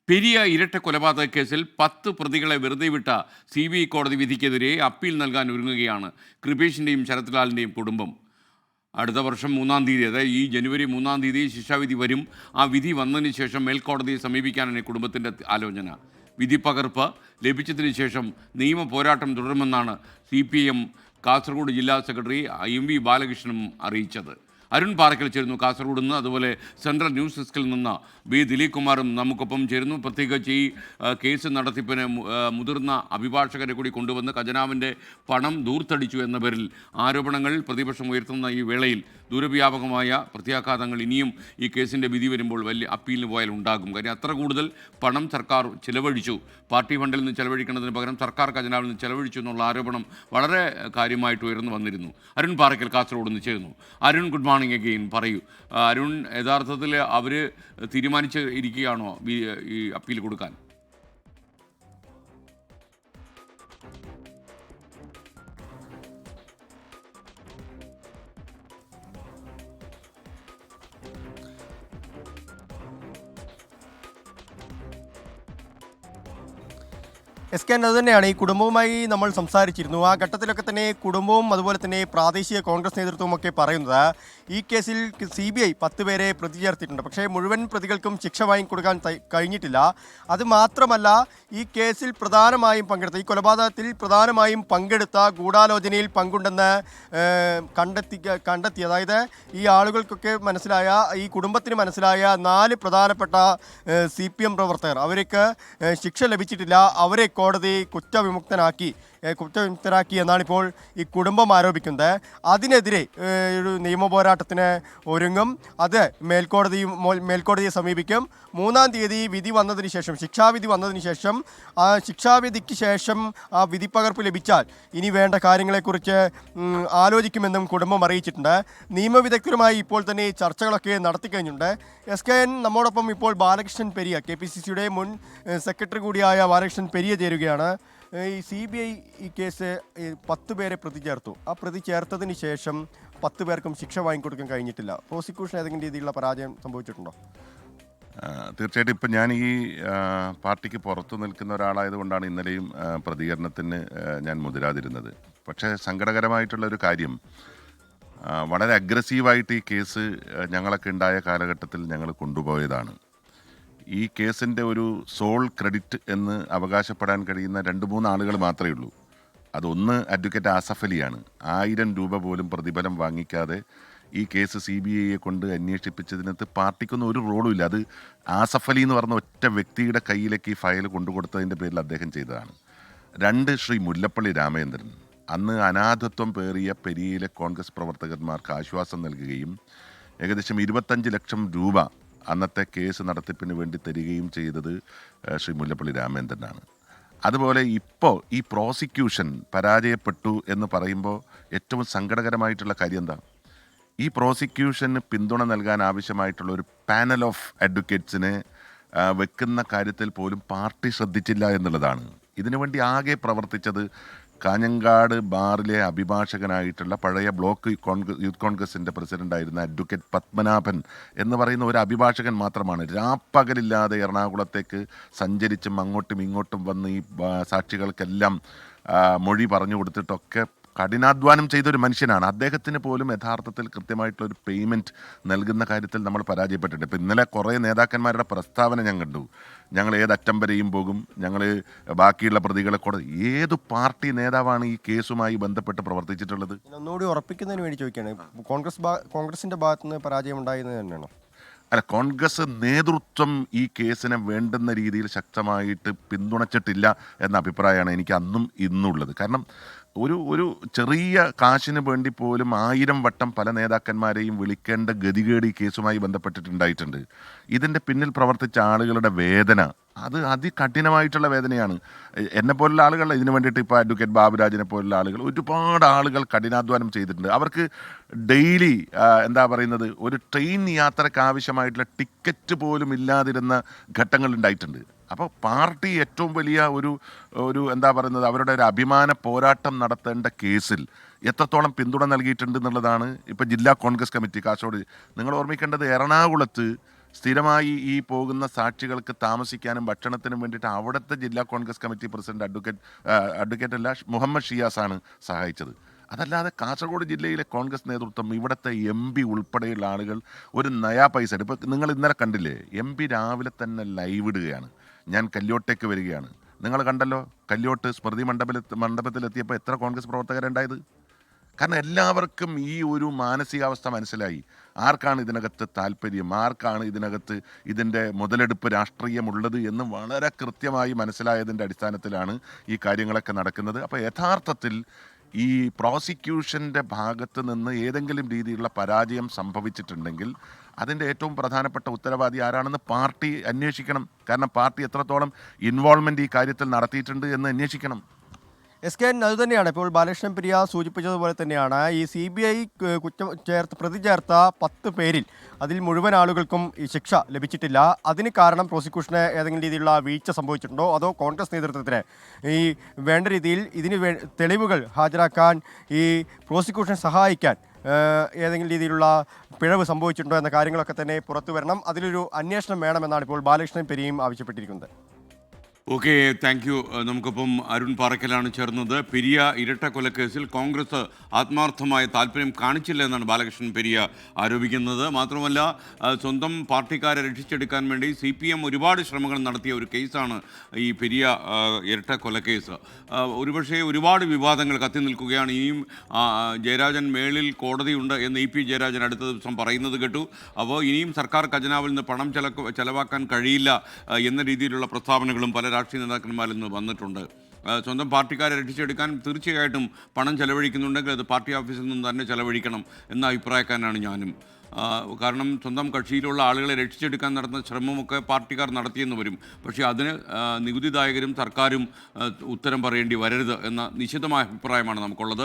പെരിയ ഇരട്ട കൊലപാതക കേസിൽ 10 പ്രതികളെ വെറുതെ വിട്ട CBI കോടതി വിധിക്കെതിരെ അപ്പീൽ നൽകാൻ ഒരുങ്ങുകയാണ് കൃപേഷിൻ്റെയും ശരത്ലാലിൻ്റെയും കുടുംബം. അടുത്ത വർഷം 3-ാം തീയതി, അതായത് ഈ ജനുവരി 3-ാം തീയതി ശിക്ഷാവിധി വരും. ആ വിധി വന്നതിന് ശേഷം മേൽക്കോടതിയെ സമീപിക്കാനാണ് കുടുംബത്തിൻ്റെ ആലോചന. വിധി പകർപ്പ് ലഭിച്ചതിന് ശേഷം നിയമ പോരാട്ടം തുടരുമെന്നാണ് CPM കാസർഗോഡ് ജില്ലാ സെക്രട്ടറി MV ബാലകൃഷ്ണനും അറിയിച്ചത്. അരുൺ പാറക്കൽ ചേരുന്നു കാസർഗോഡ് നിന്ന്. അതുപോലെ സെൻട്രൽ ന്യൂസ് ഡെസ്കിൽ നിന്ന് ദിലീപ് കുമാറും നമുക്കൊപ്പം ചേരുന്നു. പ്രത്യേകിച്ച് ഈ കേസ് നടത്തിപ്പിന് മുതിർന്ന അഭിഭാഷകരെ കൂടി കൊണ്ടുവന്ന് ഖജനാവിൻ്റെ പണം ദൂർത്തടിച്ചു എന്ന പേരിൽ ആരോപണങ്ങൾ പ്രതിപക്ഷം ഉയർത്തുന്ന ഈ വേളയിൽ ദൂരവ്യാപകമായ പ്രത്യാഘാതങ്ങൾ ഇനിയും ഈ കേസിൻ്റെ വിധി വരുമ്പോൾ വലിയ അപ്പീലിന് പോയാൽ ഉണ്ടാകും. കാര്യം അത്ര കൂടുതൽ പണം സർക്കാർ ചിലവഴിച്ചു, പാർട്ടി ഫണ്ടിൽ നിന്ന് ചിലവഴിക്കുന്നതിന് പകരം സർക്കാർ ഖജനാവിൽ നിന്ന് ചിലവഴിച്ചു എന്നുള്ള ആരോപണം വളരെ കാര്യമായിട്ട് ഉയർന്നു വന്നിരുന്നു. അരുൺ പാറക്കൽ കാസർഗോഡ് നിന്ന് ചേരുന്നു. Arun, good morning again. പറയൂ അരുൺ, യഥാർത്ഥത്തിൽ അവർ തീരുമാനിച്ച് ഇരിക്കുകയാണോ ഈ അപ്പീൽ കൊടുക്കാൻ? SK അത് തന്നെയാണ്. ഈ കുടുംബവുമായി നമ്മൾ സംസാരിച്ചിരുന്നു. ആ ഘട്ടത്തിലൊക്കെ തന്നെ കുടുംബവും അതുപോലെ തന്നെ പ്രാദേശിക കോൺഗ്രസ് നേതൃത്വവും ഒക്കെ പറയുന്നത് ഈ കേസിൽ CBI 10 പേരെ പ്രതി ചേർത്തിട്ടുണ്ട്. പക്ഷേ മുഴുവൻ പ്രതികൾക്കും ശിക്ഷ വാങ്ങിക്കൊടുക്കാൻ കഴിഞ്ഞിട്ടില്ല. അതുമാത്രമല്ല, ഈ കേസിൽ പ്രധാനമായും പങ്കെടുത്ത, ഈ കൊലപാതകത്തിൽ പ്രധാനമായും പങ്കെടുത്ത, ഗൂഢാലോചനയിൽ പങ്കുണ്ടെന്ന് കണ്ടെത്തി, അതായത് ഈ ആളുകൾക്കൊക്കെ മനസ്സിലായ, ഈ കുടുംബത്തിന് മനസ്സിലായ 4 പ്രധാനപ്പെട്ട CPM പ്രവർത്തകർ, അവർക്ക് ശിക്ഷ ലഭിച്ചിട്ടില്ല. അവരെ കോടതി കുറ്റവിമുക്തനാക്കി എന്നാണിപ്പോൾ ഈ കുടുംബം ആരോപിക്കുന്നത്. അതിനെതിരെ ഒരു നിയമ പോരാട്ടത്തിന് ഒരുങ്ങും. അത് മേൽക്കോടതിയെ സമീപിക്കും. 3-ാം തീയതി വിധി വന്നതിന് ശേഷം, ശിക്ഷാവിധി വന്നതിന് ശേഷം, ആ ശിക്ഷാവിധിക്ക് ശേഷം ആ വിധിപ്പകർപ്പ് ലഭിച്ചാൽ ഇനി വേണ്ട കാര്യങ്ങളെക്കുറിച്ച് ആലോചിക്കുമെന്നും കുടുംബം അറിയിച്ചിട്ടുണ്ട്. നിയമവിദഗ്ധരുമായി ഇപ്പോൾ തന്നെ ചർച്ചകളൊക്കെ നടത്തിക്കഴിഞ്ഞിട്ടുണ്ട്. SKN നമ്മോടൊപ്പം ഇപ്പോൾ ബാലകൃഷ്ണൻ പെരിയ, KPCCയുടെ മുൻ സെക്രട്ടറി കൂടിയായ ബാലകൃഷ്ണൻ പെരിയ ചേരുകയാണ്. ഈ CBI ഈ കേസ് 10 പേരെ പ്രതി ചേർത്തു. ആ പ്രതി ചേർത്തതിന് ശേഷം 10 പേർക്കും ശിക്ഷ വാങ്ങിക്കൊടുക്കാൻ കഴിഞ്ഞിട്ടില്ല. പ്രോസിക്യൂഷൻ ഏതെങ്കിലും രീതിയിലുള്ള പരാജയം സംഭവിച്ചിട്ടുണ്ടോ? തീർച്ചയായിട്ടും. ഇപ്പം ഞാൻ ഈ പാർട്ടിക്ക് പുറത്തു നിൽക്കുന്ന ഒരാളായതുകൊണ്ടാണ് ഇന്നലെയും പ്രതികരണത്തിന് ഞാൻ മുതിരാതിരുന്നത്. പക്ഷേ സങ്കടകരമായിട്ടുള്ള ഒരു കാര്യം, വളരെ അഗ്രസീവായിട്ട് ഈ കേസ് ഞങ്ങളൊക്കെ ഉണ്ടായ കാലഘട്ടത്തിൽ ഞങ്ങൾ കൊണ്ടുപോയതാണ്. ഈ കേസിൻ്റെ ഒരു സോൾ ക്രെഡിറ്റ് എന്ന് അവകാശപ്പെടാൻ കഴിയുന്ന 2-3 ആളുകൾ മാത്രമേ ഉള്ളൂ. അതൊന്ന് അഡ്വക്കേറ്റ് ആസഫ് അലിയാണ്. 1000 രൂപ പോലും പ്രതിഫലം വാങ്ങിക്കാതെ ഈ കേസ് CBIയെ കൊണ്ട് അന്വേഷിപ്പിച്ചതിനകത്ത് പാർട്ടിക്കൊന്നും ഒരു റോളും ഇല്ല. അത് ആസഫ് അലി എന്ന് പറഞ്ഞ ഒറ്റ വ്യക്തിയുടെ കയ്യിലേക്ക് ഈ ഫയൽ കൊണ്ടുകൊടുത്തതിൻ്റെ പേരിൽ അദ്ദേഹം ചെയ്തതാണ്. 2, ശ്രീ മുല്ലപ്പള്ളി രാമചന്ദ്രൻ അന്ന് അനാഥത്വം പേറിയ പെരിയയിലെ കോൺഗ്രസ് പ്രവർത്തകന്മാർക്ക് ആശ്വാസം നൽകുകയും ഏകദേശം 25 ലക്ഷം രൂപ അന്നത്തെ കേസ് നടത്തിപ്പിന് വേണ്ടി തരികയും ചെയ്തത് ശ്രീ മുല്ലപ്പള്ളി രാമചന്ദ്രനാണ്. അതുപോലെ ഇപ്പോൾ ഈ പ്രോസിക്യൂഷൻ പരാജയപ്പെട്ടു എന്ന് പറയുമ്പോൾ ഏറ്റവും സങ്കടകരമായിട്ടുള്ള കാര്യം എന്താ, ഈ പ്രോസിക്യൂഷന് പിന്തുണ നൽകാൻ ആവശ്യമായിട്ടുള്ള ഒരു പാനൽ ഓഫ് അഡ്വക്കേറ്റ്സിനെ വെക്കുന്ന കാര്യത്തിൽ പോലും പാർട്ടി ശ്രദ്ധിച്ചില്ല എന്നുള്ളതാണ്. ഇതിനുവേണ്ടി ആകെ പ്രവർത്തിച്ചത് കാഞ്ഞങ്ങാട് ബാറിലെ അഭിഭാഷകനായിട്ടുള്ള പഴയ ബ്ലോക്ക് യൂത്ത് കോൺഗ്രസിൻ്റെ പ്രസിഡൻ്റായിരുന്ന അഡ്വക്കേറ്റ് പത്മനാഭൻ എന്ന് പറയുന്ന ഒരു അഭിഭാഷകൻ മാത്രമാണ്. രാപ്പകലില്ലാതെ എറണാകുളത്തേക്ക് സഞ്ചരിച്ചും അങ്ങോട്ടും ഇങ്ങോട്ടും വന്ന് ഈ സാക്ഷികൾക്കെല്ലാം മൊഴി പറഞ്ഞു കൊടുത്തിട്ടൊക്കെ കഠിനാധ്വാനം ചെയ്തൊരു മനുഷ്യനാണ്. അദ്ദേഹത്തിന് പോലും യഥാർത്ഥത്തിൽ കൃത്യമായിട്ടുള്ളൊരു പേയ്മെൻറ്റ് നൽകുന്ന കാര്യത്തിൽ നമ്മൾ പരാജയപ്പെട്ടിട്ടുണ്ട്. ഇപ്പോൾ ഇന്നലെ കുറേ നേതാക്കന്മാരുടെ പ്രസ്താവന ഞാൻ കണ്ടു. ഞങ്ങൾ ഏതറ്റം വരെയും പോകും, ഞങ്ങൾ ബാക്കിയുള്ള പ്രതികളെ ഏത് പാർട്ടി നേതാവാണ് ഈ കേസുമായി ബന്ധപ്പെട്ട് പ്രവർത്തിച്ചിട്ടുള്ളത്? ഒന്നുകൂടി ഉറപ്പിക്കുന്നതിന് വേണ്ടി ചോദിക്കുകയാണ്, കോൺഗ്രസിൻ്റെ ഭാഗത്ത് നിന്ന് പരാജയം ഉണ്ടായെന്ന് തന്നെയാണോ? അല്ല, കോൺഗ്രസ് നേതൃത്വം ഈ കേസിനെ വേണ്ടുന്ന രീതിയിൽ ശക്തമായിട്ട് പിന്തുണച്ചിട്ടില്ല എന്ന അഭിപ്രായമാണ് എനിക്ക് അന്നും ഇന്നുള്ളത്. കാരണം ഒരു ചെറിയ കാശിന് വേണ്ടി പോലും 1000 വട്ടം പല നേതാക്കന്മാരെയും വിളിക്കേണ്ട ഗതികേട് ഈ കേസുമായി ബന്ധപ്പെട്ടിട്ടുണ്ടായിട്ടുണ്ട്. ഇതിൻ്റെ പിന്നിൽ പ്രവർത്തിച്ച ആളുകളുടെ വേദന അത് അതികഠിനമായിട്ടുള്ള വേദനയാണ്. എന്നെപ്പോലുള്ള ആളുകൾ ഇതിനു വേണ്ടിയിട്ട് ഇപ്പോൾ അഡ്വക്കേറ്റ് ബാബുരാജിനെ പോലുള്ള ആളുകൾ, ഒരുപാട് ആളുകൾ കഠിനാധ്വാനം ചെയ്തിട്ടുണ്ട്. അവർക്ക് ഡെയിലി എന്താ പറയുന്നത്, ഒരു ട്രെയിൻ യാത്രയ്ക്ക് ആവശ്യമായിട്ടുള്ള ടിക്കറ്റ് പോലും ഇല്ലാതിരുന്ന ഘട്ടങ്ങൾ ഉണ്ടായിട്ടുണ്ട്. അപ്പോൾ പാർട്ടി ഏറ്റവും വലിയ ഒരു എന്താ പറയുന്നത്, അവരുടെ ഒരു അഭിമാന പോരാട്ടം നടത്തേണ്ട കേസിൽ എത്രത്തോളം പിന്തുണ നൽകിയിട്ടുണ്ട് എന്നുള്ളതാണ് ഇപ്പോൾ ജില്ലാ കോൺഗ്രസ് കമ്മിറ്റി കാസർഗോഡ്. നിങ്ങൾ ഓർമ്മിക്കേണ്ടത്, എറണാകുളത്ത് സ്ഥിരമായി ഈ പോകുന്ന സാക്ഷികൾക്ക് താമസിക്കാനും ഭക്ഷണത്തിനും വേണ്ടിയിട്ട് അവിടുത്തെ ജില്ലാ കോൺഗ്രസ് കമ്മിറ്റി പ്രസിഡന്റ് അഡ്വക്കേറ്റ് അല്ല മുഹമ്മദ് ഷിയാസാണ് സഹായിച്ചത്. അതല്ലാതെ കാസർഗോഡ് ജില്ലയിലെ കോൺഗ്രസ് നേതൃത്വം, ഇവിടുത്തെ MP ഉൾപ്പെടെയുള്ള ആളുകൾ ഒരു നയാ പൈസ. ഇപ്പോൾ നിങ്ങൾ ഇന്നലെ കണ്ടില്ലേ, MP രാവിലെ തന്നെ ലൈവ് ഇടുകയാണ്, ഞാൻ കല്യോട്ടേക്ക് വരികയാണ്. നിങ്ങൾ കണ്ടല്ലോ, കല്യോട്ട് സ്മൃതി മണ്ഡപത്തിലെത്തിയപ്പോൾ എത്ര കോൺഗ്രസ് പ്രവർത്തകരുണ്ടായത്? കാരണം എല്ലാവർക്കും ഈ ഒരു മാനസികാവസ്ഥ മനസ്സിലായി. ആർക്കാണ് ഇതിനകത്ത് താല്പര്യം, ആർക്കാണ് ഇതിനകത്ത് ഇതിൻ്റെ മുതലെടുപ്പ് രാഷ്ട്രീയമുള്ളത് എന്ന് വളരെ കൃത്യമായി മനസ്സിലായതിൻ്റെ അടിസ്ഥാനത്തിലാണ് ഈ കാര്യങ്ങളൊക്കെ നടക്കുന്നത്. അപ്പോൾ യഥാർത്ഥത്തിൽ ഈ പ്രോസിക്യൂഷൻ്റെ ഭാഗത്ത് നിന്ന് ഏതെങ്കിലും രീതിയിലുള്ള പരാജയം സംഭവിച്ചിട്ടുണ്ടെങ്കിൽ അതിൻ്റെ ഏറ്റവും പ്രധാനപ്പെട്ട ഉത്തരവാദി ആരാണെന്ന് പാർട്ടി അന്വേഷിക്കണം. കാരണം പാർട്ടി എത്രത്തോളം ഇൻവോൾവ്മെൻ്റ് ഈ കാര്യത്തിൽ നടത്തിയിട്ടുണ്ട് എന്ന് അന്വേഷിക്കണം. SKN അതുതന്നെയാണ് ഇപ്പോൾ ബാലകൃഷ്ണൻ പെരിയ സൂചിപ്പിച്ചതുപോലെ തന്നെയാണ് ഈ CBI പ്രതി ചേർത്ത 10 പേരിൽ അതിൽ മുഴുവൻ ആളുകൾക്കും ഈ ശിക്ഷ ലഭിച്ചിട്ടില്ല. അതിന് കാരണം പ്രോസിക്യൂഷന് ഏതെങ്കിലും രീതിയിലുള്ള വീഴ്ച സംഭവിച്ചിട്ടുണ്ടോ, അതോ കോൺഗ്രസ് നേതൃത്വത്തിന് ഈ വേണ്ട രീതിയിൽ തെളിവുകൾ ഹാജരാക്കാൻ ഈ പ്രോസിക്യൂഷൻ സഹായിക്കാൻ ഏതെങ്കിലും രീതിയിലുള്ള പിഴവ് സംഭവിച്ചിട്ടുണ്ടോ എന്ന കാര്യങ്ങളൊക്കെ തന്നെ പുറത്തു വരണം. അതിലൊരു അന്വേഷണം വേണമെന്നാണ് ഇപ്പോൾ ബാലകൃഷ്ണൻ പെരിയയും ആവശ്യപ്പെട്ടിരിക്കുന്നത്. Okay, thank you. നമുക്കിപ്പം അരുൺ പാറക്കലാണ് ചേർന്നത്. പെരിയ ഇരട്ട കൊലക്കേസിൽ കോൺഗ്രസ് ആത്മാർത്ഥമായ താല്പര്യം കാണിച്ചില്ല എന്നാണ് ബാലകൃഷ്ണൻ പെരിയ ആരോപിക്കുന്നത്. മാത്രമല്ല, സ്വന്തം പാർട്ടിക്കാരെ രക്ഷിച്ചെടുക്കാൻ വേണ്ടി CPM ഒരുപാട് ശ്രമങ്ങൾ നടത്തിയ ഒരു കേസാണ് ഈ പെരിയ ഇരട്ട കൊലക്കേസ്. ഒരുപക്ഷെ ഒരുപാട് വിവാദങ്ങൾ കത്തി നിൽക്കുകയാണ്. ഇനിയും ജയരാജൻ മേളിൽ കോടതിയുണ്ട് എന്ന് EP ജയരാജൻ അടുത്ത ദിവസം പറയുന്നത് കേട്ടു. അപ്പോൾ ഇനിയും സർക്കാർ ഖജനാവിൽ നിന്ന് പണം ചെലവാക്കാൻ കഴിയില്ല എന്ന രീതിയിലുള്ള പ്രസ്താവനകളും പല രാഷ്ട്രീയ നേതാക്കന്മാരിൽ നിന്ന് വന്നിട്ടുണ്ട്. സ്വന്തം പാർട്ടിക്കാരെ രക്ഷിച്ചെടുക്കാൻ തീർച്ചയായിട്ടും പണം ചെലവഴിക്കുന്നുണ്ടെങ്കിൽ അത് പാർട്ടി ഓഫീസിൽ നിന്ന് തന്നെ ചെലവഴിക്കണം എന്ന അഭിപ്രായക്കാരനാണ് ഞാനും. കാരണം സ്വന്തം കക്ഷിയിലുള്ള ആളുകളെ രക്ഷിച്ചെടുക്കാൻ നടത്തുന്ന ശ്രമമൊക്കെ പാർട്ടിക്കാർ നടത്തിയെന്ന് വരും. പക്ഷേ അതിന് നികുതിദായകരും സർക്കാരും ഉത്തരം പറയേണ്ടി വരരുത് എന്ന നിശ്ചിതമായ അഭിപ്രായമാണ് നമുക്കുള്ളത്.